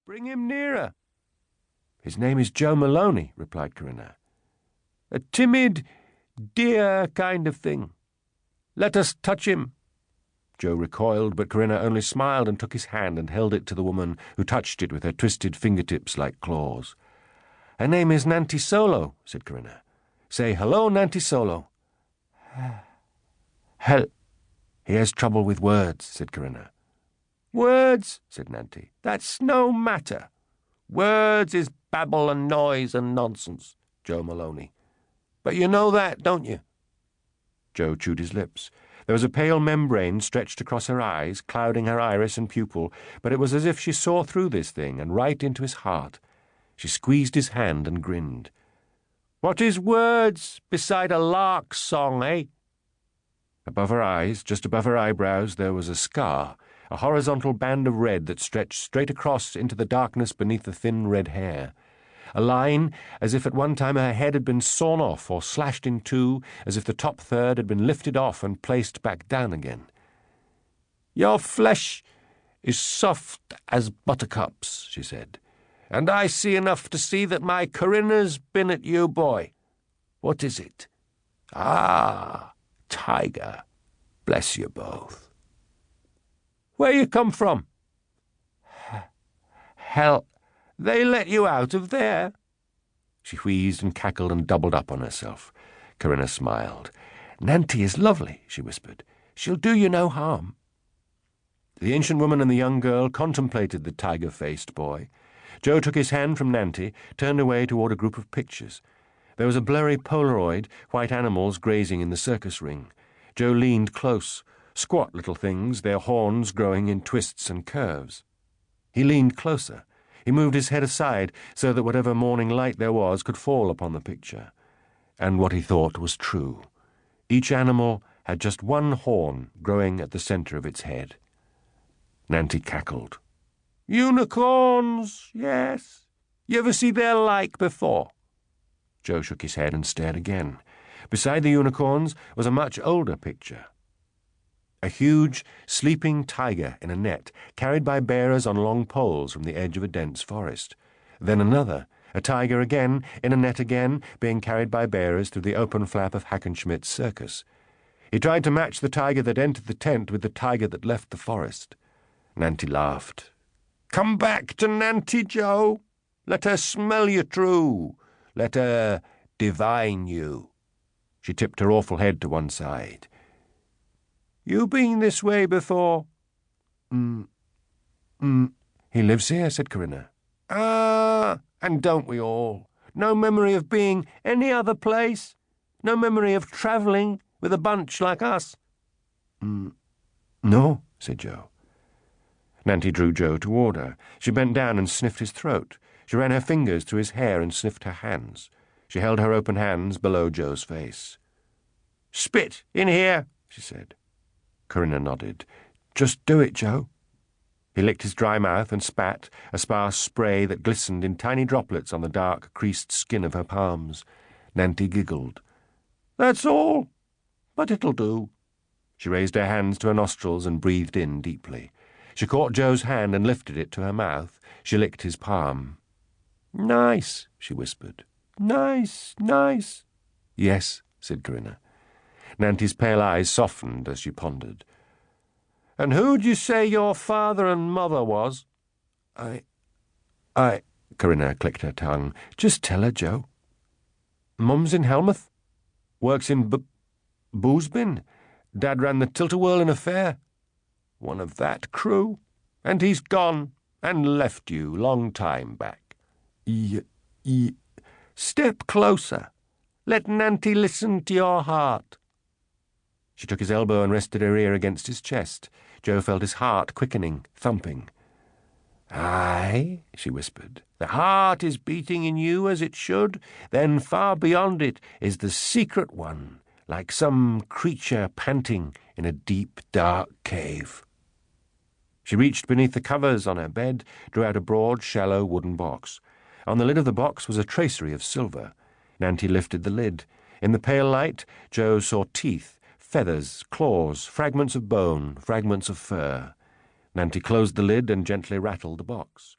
Bring him nearer." "His name is Joe Maloney," replied Corinna. "A timid, dear kind of thing. Let us touch him." Joe recoiled, but Corinna only smiled and took his hand and held it to the woman, who touched it with her twisted fingertips like claws. "Her name is Nanti Solo," said Corinna. "Say hello, Nanti Solo." "Hell, he has trouble with words," said Corinna. "Words," said Nanti. "That's no matter. Words is babble and noise and nonsense, Joe Maloney. But you know that, don't you?" Joe chewed his lips. There was a pale membrane stretched across her eyes, clouding her iris and pupil, but it was as if she saw through this thing and right into his heart. She squeezed his hand and grinned. "What is words beside a lark's song, eh?" Above her eyes, just above her eyebrows, there was a scar, a horizontal band of red that stretched straight across into the darkness beneath the thin red hair. A line as if at one time her head had been sawn off or slashed in two, as if the top third had been lifted off and placed back down again. "Your flesh is soft as buttercups," she said, "and I see enough to see that my Corinna's been at you, boy. What is it? Ah, tiger. Bless you both. Where you come from?" "Hell, they let you out of there?" She wheezed and cackled and doubled up on herself. Corinna smiled. "Nanti is lovely," she whispered. "She'll do you no harm." The ancient woman and the young girl contemplated the tiger-faced boy. Joe took his hand from Nanti, turned away toward a group of pictures. There was a blurry Polaroid, white animals grazing in the circus ring. Joe leaned close, squat little things, their horns growing in twists and curves. He leaned closer. He moved his head aside so that whatever morning light there was could fall upon the picture. And what he thought was true. Each animal had just one horn growing at the center of its head. Nanti cackled. "Unicorns, yes. You ever see their like before?" Joe shook his head and stared again. Beside the unicorns was a much older picture. A huge, sleeping tiger in a net, carried by bearers on long poles from the edge of a dense forest. Then another, a tiger again, in a net again, being carried by bearers through the open flap of Hackenschmidt's circus. He tried to match the tiger that entered the tent with the tiger that left the forest. Nanti laughed. "Come back to Nanti, Joe. Let her smell you true. Let her divine you." She tipped her awful head to one side. "You been this way before?" He lives here," said Corinna. "Ah, and don't we all? No memory of being any other place? No memory of travelling with a bunch like us?" "No," said Joe. Nanti drew Joe toward her. She bent down and sniffed his throat. She ran her fingers through his hair and sniffed her hands. She held her open hands below Joe's face. "Spit in here," she said. Corinna nodded. "Just do it, Joe." He licked his dry mouth and spat, a sparse spray that glistened in tiny droplets on the dark, creased skin of her palms. Nanti giggled. "That's all, but it'll do." She raised her hands to her nostrils and breathed in deeply. She caught Joe's hand and lifted it to her mouth. She licked his palm. "Nice," she whispered. "Nice, nice." "Yes," said Corinna. Nanti's pale eyes softened as she pondered. "And who'd you say your father and mother was?" I, Corinna clicked her tongue. "Just tell her, Joe." "Mum's in Helmouth. Works in Boosbin. Dad ran the Tilt-A-Whirlin' affair. One of that crew. And he's gone and left you long time back." Step closer. Let Nanti listen to your heart." She took his elbow and rested her ear against his chest. Joe felt his heart quickening, thumping. "Aye," she whispered. "The heart is beating in you as it should. Then far beyond it is the secret one, like some creature panting in a deep, dark cave." She reached beneath the covers on her bed, drew out a broad, shallow wooden box. On the lid of the box was a tracery of silver. Nanti lifted the lid. In the pale light, Joe saw teeth, feathers, claws, fragments of bone, fragments of fur. Nanti closed the lid and gently rattled the box.